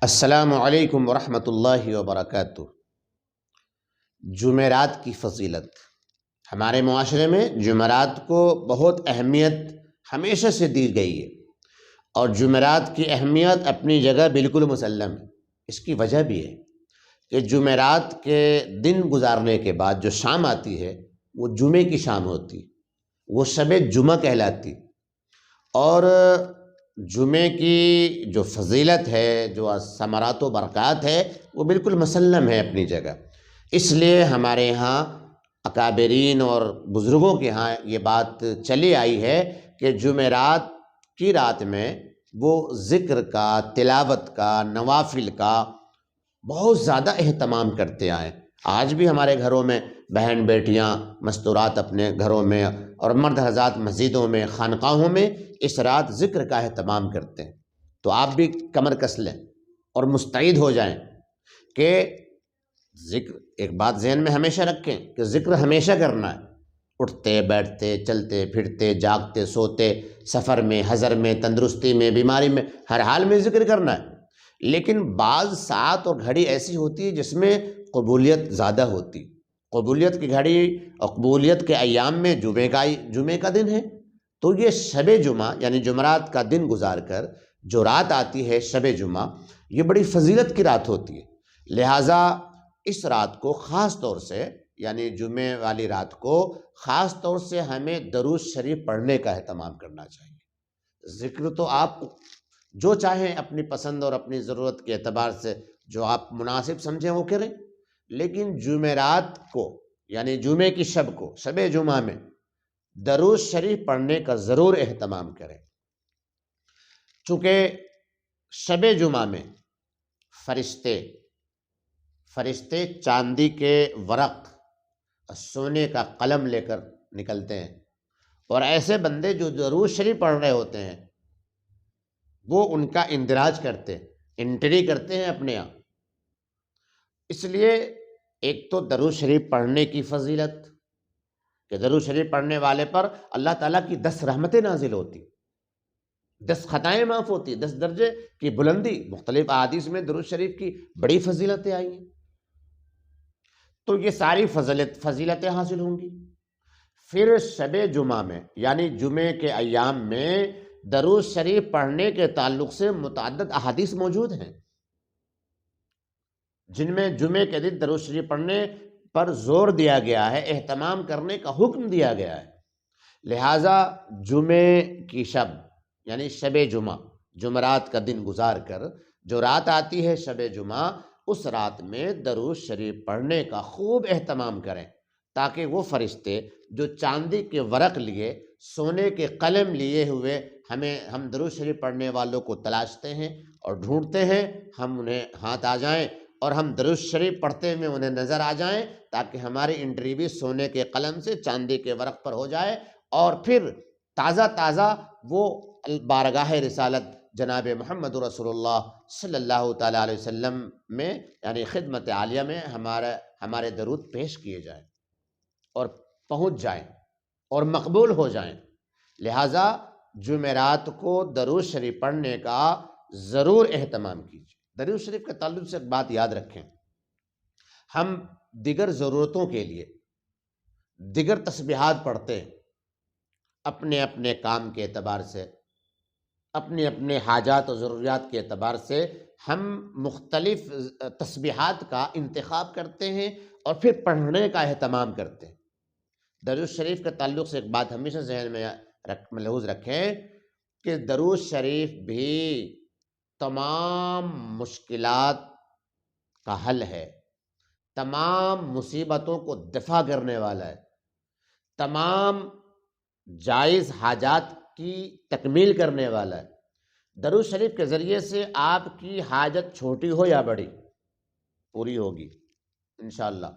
السلام علیکم ورحمۃ اللہ وبرکاتہ۔ جمعرات کی فضیلت ہمارے معاشرے میں جمعرات کو بہت اہمیت ہمیشہ سے دی گئی ہے، اور جمعرات کی اہمیت اپنی جگہ بالکل مسلم ہے۔ اس کی وجہ بھی ہے کہ جمعرات کے دن گزارنے کے بعد جو شام آتی ہے وہ جمعے کی شام ہوتی، وہ شب جمعہ کہلاتی، اور جمعے کی جو فضیلت ہے، جو ثمرات و برکات ہے، وہ بالکل مسلم ہے اپنی جگہ۔ اس لیے ہمارے ہاں اکابرین اور بزرگوں کے ہاں یہ بات چلی آئی ہے کہ جمعرات کی رات میں وہ ذکر کا، تلاوت کا، نوافل کا بہت زیادہ اہتمام کرتے آئے۔ آج بھی ہمارے گھروں میں بہن بیٹیاں مستورات اپنے گھروں میں، اور مرد حضرات مسجدوں میں، خانقاہوں میں اس رات ذکر کا اہتمام کرتے ہیں۔ تو آپ بھی کمر کس لیں اور مستعد ہو جائیں کہ ذکر، ایک بات ذہن میں ہمیشہ رکھیں کہ ذکر ہمیشہ کرنا ہے، اٹھتے بیٹھتے، چلتے پھرتے، جاگتے سوتے، سفر میں، حضر میں، تندرستی میں، بیماری میں، ہر حال میں ذکر کرنا ہے۔ لیکن بعض ساعت اور گھڑی ایسی ہوتی ہے جس میں قبولیت زیادہ ہوتی، قبولیت کی گھڑی اور قبولیت کے ایام میں جمعے کا دن ہے، تو یہ شب جمعہ یعنی جمعرات کا دن گزار کر جو رات آتی ہے شب جمعہ، یہ بڑی فضیلت کی رات ہوتی ہے۔ لہٰذا اس رات کو خاص طور سے، یعنی جمعے والی رات کو خاص طور سے ہمیں درود شریف پڑھنے کا اہتمام کرنا چاہیے۔ ذکر تو آپ جو چاہیں اپنی پسند اور اپنی ضرورت کے اعتبار سے جو آپ مناسب سمجھیں وہ کریں، لیکن جمعرات کو یعنی جمعے کی شب کو، شب جمعہ میں درود شریف پڑھنے کا ضرور اہتمام کریں، چونکہ شب جمعہ میں فرشتے چاندی کے ورق، سونے کا قلم لے کر نکلتے ہیں، اور ایسے بندے جو درود شریف پڑھ رہے ہوتے ہیں وہ ان کا اندراج کرتے ہیں، انٹری کرتے ہیں اپنے یہاں۔ اس لیے ایک تو درود شریف پڑھنے کی فضیلت کہ درود شریف پڑھنے والے پر اللہ تعالیٰ کی 10 رحمتیں نازل ہوتی، 10 خطائیں معاف ہوتی، 10 درجے کی بلندی۔ مختلف احادیث میں درود شریف کی بڑی فضیلتیں آئی ہیں، تو یہ ساری فضیلتیں حاصل ہوں گی۔ پھر شب جمعہ میں یعنی جمعے کے ایام میں درود شریف پڑھنے کے تعلق سے متعدد احادیث موجود ہیں، جن میں جمعے کے دن درود شریف پڑھنے پر زور دیا گیا ہے، اہتمام کرنے کا حکم دیا گیا ہے۔ لہٰذا جمعے کی شب یعنی شب جمعہ، جمعرات کا دن گزار کر جو رات آتی ہے شب جمعہ، اس رات میں درود شریف پڑھنے کا خوب اہتمام کریں، تاکہ وہ فرشتے جو چاندی کے ورق لیے، سونے کے قلم لیے ہوئے ہم درود شریف پڑھنے والوں کو تلاشتے ہیں اور ڈھونڈتے ہیں، ہم انہیں ہاتھ آ جائیں اور ہم درود شریف پڑھتے ہوئے انہیں نظر آ جائیں، تاکہ ہماری انٹری بھی سونے کے قلم سے چاندی کے ورق پر ہو جائے، اور پھر تازہ وہ بارگاہ رسالت جناب محمد رسول اللہ صلی اللہ تعالیٰ علیہ وسلم میں یعنی خدمت عالیہ میں ہمارے درود پیش کیے جائیں اور پہنچ جائیں اور مقبول ہو جائیں۔ لہٰذا جمعرات کو درود شریف پڑھنے کا ضرور اہتمام کیجیے۔ درود شریف کے تعلق سے ایک بات یاد رکھیں، ہم دیگر ضرورتوں کے لیے دیگر تسبیحات پڑھتے ہیں، اپنے اپنے کام کے اعتبار سے، اپنے اپنے حاجات و ضروریات کے اعتبار سے ہم مختلف تسبیحات کا انتخاب کرتے ہیں اور پھر پڑھنے کا اہتمام کرتے ہیں۔ درود شریف کے تعلق سے ایک بات ہمیشہ ذہن میں ملحوظ رکھیں کہ درود شریف بھی تمام مشکلات کا حل ہے، تمام مصیبتوں کو دفع کرنے والا ہے، تمام جائز حاجات کی تکمیل کرنے والا ہے۔ درود شریف کے ذریعے سے آپ کی حاجت چھوٹی ہو یا بڑی پوری ہوگی انشاءاللہ۔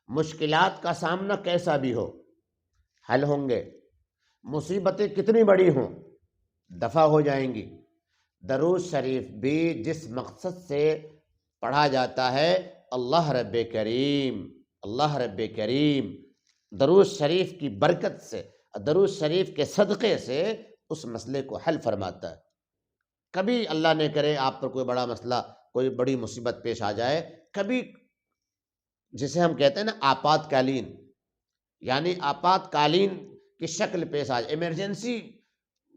مشکلات کا سامنا کیسا بھی ہو حل ہوں گے، مصیبتیں کتنی بڑی ہوں دفع ہو جائیں گی۔ درود شریف بھی جس مقصد سے پڑھا جاتا ہے، اللہ رب کریم درود شریف کی برکت سے، درود شریف کے صدقے سے اس مسئلے کو حل فرماتا ہے۔ کبھی اللہ نے کرے آپ پر کوئی بڑا مسئلہ کوئی بڑی مصیبت پیش آ جائے، کبھی جسے ہم کہتے ہیں نا آپات کالین، یعنی آپات کالین کی شکل پیش آ جائے، ایمرجنسی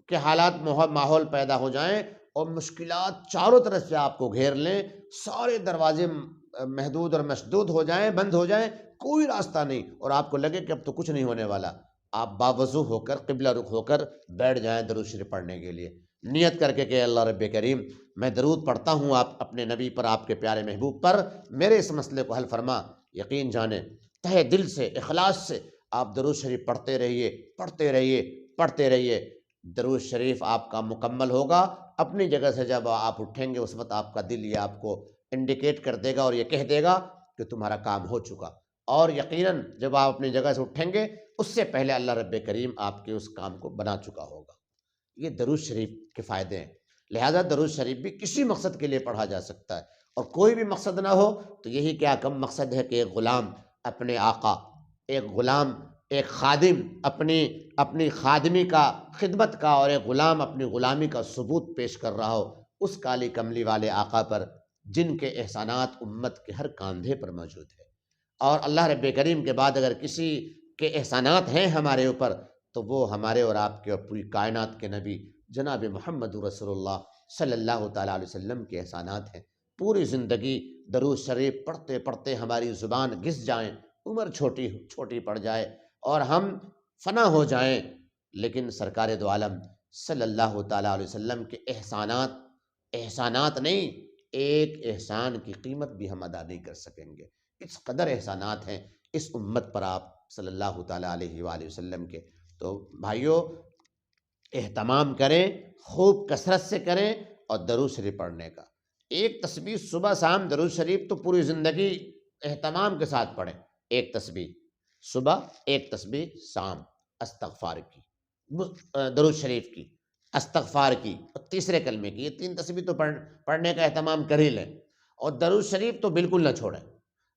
کے حالات ماحول پیدا ہو جائیں اور مشکلات چاروں طرف سے آپ کو گھیر لیں، سارے دروازے محدود اور مسدود ہو جائیں، بند ہو جائیں، کوئی راستہ نہیں، اور آپ کو لگے کہ اب تو کچھ نہیں ہونے والا، آپ باوضو ہو کر قبلہ رخ ہو کر بیٹھ جائیں درود شریف پڑھنے کے لیے، نیت کر کے کہ اللہ رب کریم میں درود پڑھتا ہوں آپ اپنے نبی پر، آپ کے پیارے محبوب پر، میرے اس مسئلے کو حل فرما۔ یقین جانیں تہہ دل سے اخلاص سے آپ درود شریف پڑھتے رہیے، پڑھتے رہیے، پڑھتے رہیے، درود شریف آپ کا مکمل ہوگا۔ اپنی جگہ سے جب آپ اٹھیں گے اس وقت آپ کا دل یہ آپ کو انڈیکیٹ کر دے گا اور یہ کہہ دے گا کہ تمہارا کام ہو چکا، اور یقیناً جب آپ اپنی جگہ سے اٹھیں گے اس سے پہلے اللہ رب کریم آپ کے اس کام کو بنا چکا ہوگا۔ یہ درود شریف کے فائدے ہیں، لہذا درود شریف بھی کسی مقصد کے لیے پڑھا جا سکتا ہے، اور کوئی بھی مقصد نہ ہو تو یہی کیا کم مقصد ہے کہ ایک غلام اپنے آقا، ایک غلام، ایک خادم اپنی خادمی کا خدمت کا، اور ایک غلام اپنی غلامی کا ثبوت پیش کر رہا ہو اس کالی کملی والے آقا پر، جن کے احسانات امت کے ہر کاندھے پر موجود ہے۔ اور اللہ رب کریم کے بعد اگر کسی کے احسانات ہیں ہمارے اوپر تو وہ ہمارے اور آپ کے اور پوری کائنات کے نبی جناب محمد رسول اللہ صلی اللہ تعالیٰ علیہ وسلم کے احسانات ہیں۔ پوری زندگی درود شریف پڑھتے پڑھتے ہماری زبان گھس جائیں، عمر چھوٹی پڑ جائے اور ہم فنا ہو جائیں، لیکن سرکار دو عالم صلی اللہ تعالیٰ علیہ وسلم کے احسانات نہیں، ایک احسان کی قیمت بھی ہم ادا نہیں کر سکیں گے، اس قدر احسانات ہیں اس امت پر آپ صلی اللہ تعالیٰ علیہ وآلہ وسلم کے۔ تو بھائیوں اہتمام کریں، خوب کثرت سے کریں، اور درود شریف پڑھنے کا ایک تسبیح صبح شام، درود شریف تو پوری زندگی اہتمام کے ساتھ پڑھیں، ایک تسبیح صبح، ایک تسبیح شام، استغفار کی، درود شریف کی، استغفار کی، اور تیسرے کلمے کی، یہ 3 تسبیح تو پڑھنے کا اہتمام کر ہی لیں، اور درود شریف تو بالکل نہ چھوڑیں۔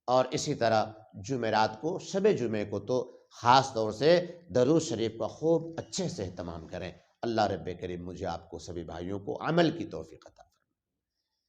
اور اسی طرح جمعرات کو، شب جمعے کو تو خاص طور سے درود شریف کا خوب اچھے سے اہتمام کریں۔ اللہ رب کریم مجھے آپ کو سبھی بھائیوں کو عمل کی توفیق عطا